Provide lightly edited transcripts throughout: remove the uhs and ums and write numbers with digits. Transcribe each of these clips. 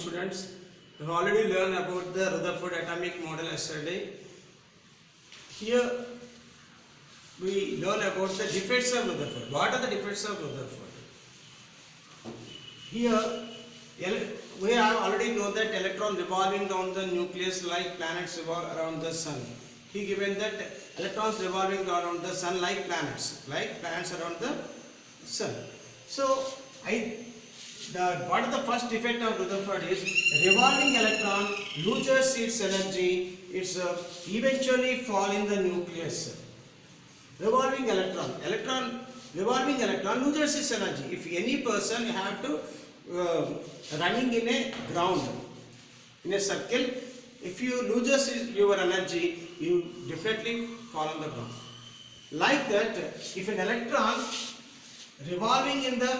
students. We have already learned about the Rutherford atomic model yesterday. Here we learn about the defects of Rutherford. What are the defects of Rutherford? Here we have already know that electron revolving around the nucleus like planets revolve around the sun. He given that electrons revolving around the sun like planets around the sun. So what is the first defect of Rutherford is revolving electron loses its energy. It's eventually fall in the nucleus. Revolving electron loses its energy. If any person have to running in a ground in a circle, if you loses your energy, you definitely fall on the ground. Like that, if an electron revolving in the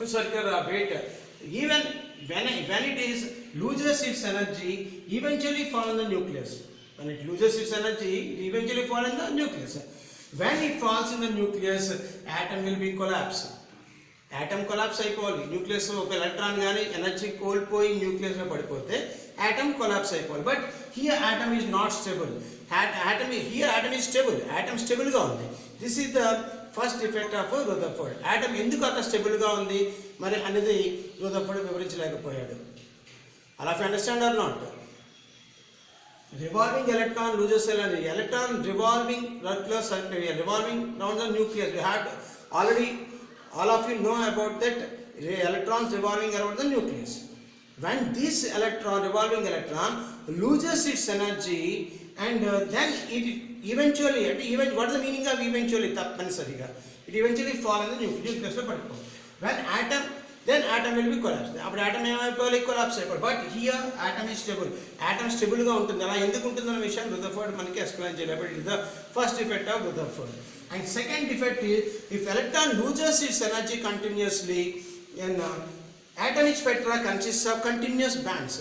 circular orbit, even when it is loses its energy, eventually fall in the nucleus. When it loses its energy, it eventually fall in the nucleus. When it falls in the nucleus, atom will be collapsed. Atom collapse అయిపోవాలి. Nucleus ఒక electron కానీ energy కోల్పోయి nucleus లో పడిపోతే atom collapse అయిపోవాలి. But here atom is not stable. Atom is stable. Atom stable గా ఉంది. This is the first defect of Rutherford. Atom ఎందుకు అంత స్టేబుల్ గా ఉంది మరి అనేది Rutherford వివరించలేకపోయాడు. అలా understand or not? Revolving electron loses energy. Electron revolving around the nucleus. We had already, all of you know about that electrons revolving around the nucleus. When this revolving electron loses its energy and then it eventually, what is the meaning of eventually? It eventually fall in the nucleus. Then atom will be collapsed. After atom collapse. But here atom is stable. Atom stable ga untundi. Ala enduku untundana vishayam Rutherford manaki explain cheyaladu. It is the first defect of Rutherford. And second defect is if electron loses its energy continuously, then atomic spectra consists of continuous bands.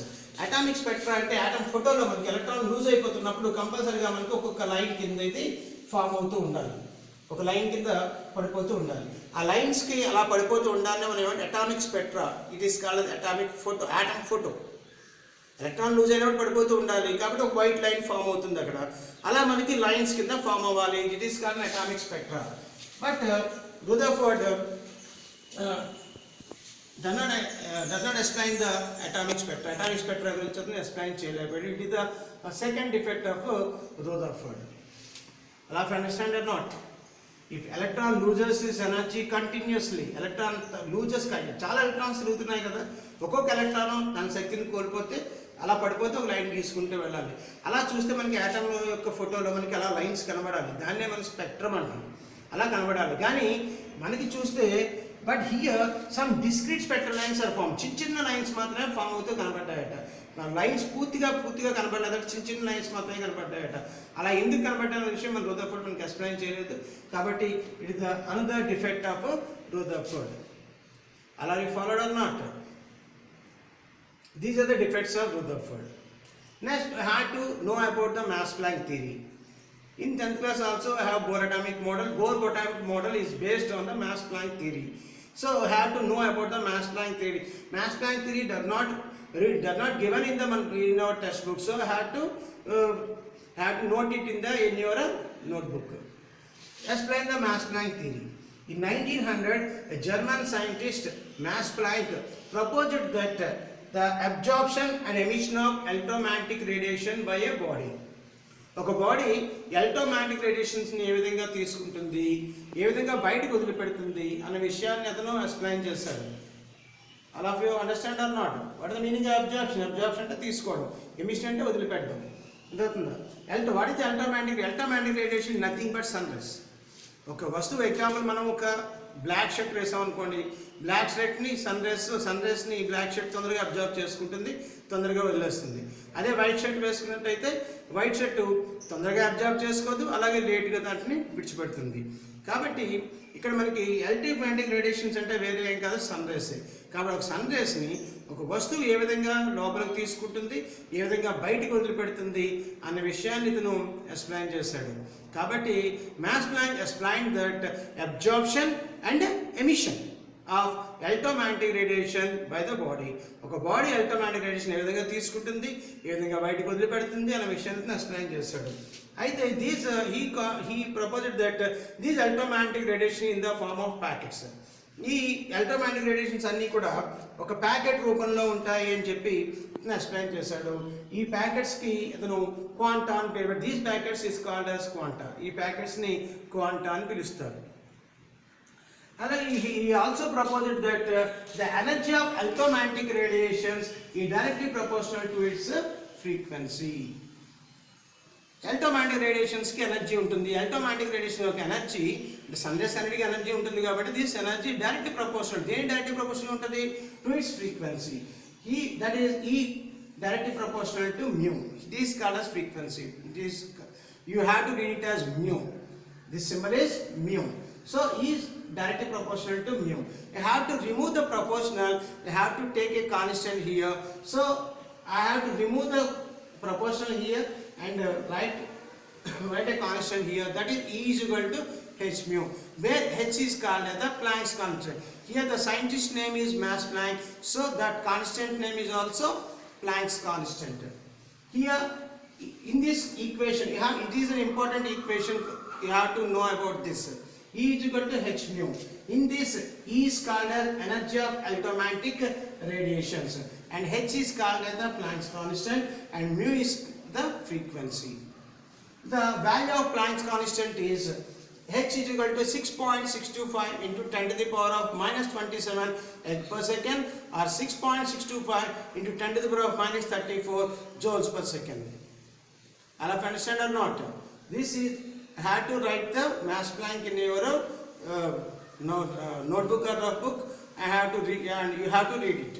Atomic spectra ante atom photo lo manaki electron lose ayipotunnappudu compulsory ga manaki okka line kinda idi form avutu undali. ఒక line కింద పడిపోతూ ఉండాలి. ఆ lines కి అలా పడిపోతూ ఉండాలని మనం ఏమంటే atomic spectra. It is called atomic photo, atom photo. Electron lose అయినప్పుడు పడిపోతూ ఉండాలి కాబట్టి ఒక వైట్ లైన్ ఫామ్ అవుతుంది అక్కడ. అలా మనకి లైన్స్ కింద ఫామ్ అవ్వాలి. It is called atomic spectra. But Rutherford does not explain the atomic spectra. Atomic spectra గురించి ఎక్స్ప్లెయిన్ చేయలేకపోయాడు. It is the second defect of Rutherford. అలా understand or not? If electron loses its energy continuously, electron loses చాలా electrons తిరుగుతున్నాయి కదా, ఒక్కొక్క electron తన శక్తిని కోల్పోతే అలా పడిపోతే ఒక లైన్ తీసుకుంటూ వెళ్ళాలి. అలా చూస్తే మనకి ఆటమ్ యొక్క ఫోటోలో మనకి అలా లైన్స్ కనబడాలి. దాన్నే మనం స్పెక్ట్రమ్ అంటాం. అలా కనబడాలి. కానీ మనకి చూస్తే but here some discrete spectral lines are form. చిన్న లైన్స్ మాత్రమే ఫామ్ అవుతూ కనబడ్డాయట. లైన్స్ పూర్తిగా కనబడలేదట, చిన్న లైన్స్ మాత్రమే కనబడ్డాయట. అలా ఎందుకు కనబడ్డాయన్న విషయం మన Rutherford మనకి ఎక్స్ప్లెయిన్ చేయలేదు. కాబట్టి it is the another defect of Rutherford. అలా you followed or not? These are the defects of Rutherford. Next I had to know about the mass Planck theory. In 10th class also I have Bohr atomic model. Bohr atomic model is based on the mass Planck theory. So I have to know about the mass Planck theory. Mass Planck theory does not given in our textbook. So I have to note it in your notebook. Explain the mass Planck theory. In 1900, a German scientist Max Planck proposed that the absorption and emission of electromagnetic radiation by a body. ఒక body electromagnetic రేడియేషన్స్ని ఏ విధంగా తీసుకుంటుంది, ఏ విధంగా బయటకు వదిలిపెడుతుంది అనే విషయాన్ని అతను explain చేశాడు. All of you understand or not? What is the meaning of absorption? Absorption అంటే తీసుకోవడం, ఎమిషన్ అంటే వదిలిపెట్టడం. అర్థమవుతుందా? What is electromagnetic radiation? Nothing but sun rays. ఒక వస్తువు ఎగ్జాంపుల్ మనం ఒక బ్లాక్ షర్ట్ వేసాం అనుకోండి, బ్లాక్ షర్ట్ని సన్ రేస్ని బ్లాక్ షర్ట్ తొందరగా అబ్జర్వ్ చేసుకుంటుంది, తొందరగా వదిలేస్తుంది. అదే వైట్ షర్ట్ వేసుకున్నట్టయితే వైట్ షర్ట్ తొందరగా అబ్జర్వ్ చేసుకోదు, అలాగే లేట్గా దాంట్ని విడిచిపెడుతుంది. కాబట్టి ఇక్కడ మనకి ఎలక్ట్రోమాగ్నెటిక్ రేడియేషన్స్ అంటే వేరే ఏం కాదు, సన్ రేసే. కాబట్టి ఒక సన్ రేస్ని ఒక వస్తువు ఏ విధంగా లోపలికి తీసుకుంటుంది, ఏ విధంగా బయటికి వదిలిపెడుతుంది అన్న విషయాన్ని ఇతను ఎక్స్ప్లెయిన్ చేశాడు. కాబట్టి Max Planck explained that absorption and emission of electromagnetic radiation by the body. ఒక బాడీ ఎలక్ట్రోమాగ్నెటిక్ రేడియేషన్ ఏ విధంగా తీసుకుంటుంది, ఏ విధంగా బయటకు వదిలిపెడుతుంది అనే విషయాన్ని ఎక్స్ప్లెయిన్ చేశాడు. అయితే these he proposed that these electromagnetic radiation in the form of packets. ఈ ఎలక్ట్రోమాగ్నెటిక్ రేడియేషన్స్ అన్నీ కూడా ఒక ప్యాకెట్ రూపంలో ఉంటాయి అని చెప్పి ఎక్స్ప్లెయిన్ చేశాడు. ఈ ప్యాకెట్స్కి అతను క్వాంటా అని పేరు. These packets is called as quanta. ఈ ప్యాకెట్స్ని క్వాంటా అని పిలుస్తారు. అలాగే he also proposed that the energy of electromagnetic radiations is directly proportional to its frequency. Electromagnetic రేడియేషన్స్కి ఎనర్జీ ఉంటుంది. ఎలక్ట్రోమాగ్నెటిక్ రేడియేషన్ యొక్క ఎనర్జీ సందేశానికి ఎనర్జీ ఉంటుంది కాబట్టి దిస్ ఎనర్జీ డైరెక్ట్లీ ప్రపోర్షనల్. దేని డైరెక్ట్లీ ప్రపోర్షనల్ ఉంటుంది? To its frequency. That is directly proportional to mu. It is called as frequency. It is, you have to read it as mu. This symbol is mu. So is directly proportional to mu. You have to remove the proportional. You have to take a constant here. So I have to remove the proportional here and write a constant here. That is E is equal to h mu, where h is called as the Planck's constant. Here the scientist name is Max Planck, so that constant name is also Planck's constant. Here in this equation, it is an important equation. You have to know about this. E is equal to h mu. In this, E is called as energy of electromagnetic radiations, and h is called as the Planck's constant, and mu is the frequency. The value of Planck's constant is h is equal to 6.625 into 10 to the power of minus 27 per second, or 6.625 into 10 to the power of minus 34 joules per second. All of understand or not? This is had to write the Max Planck in your notebook or book. I have to read, and you have to read it.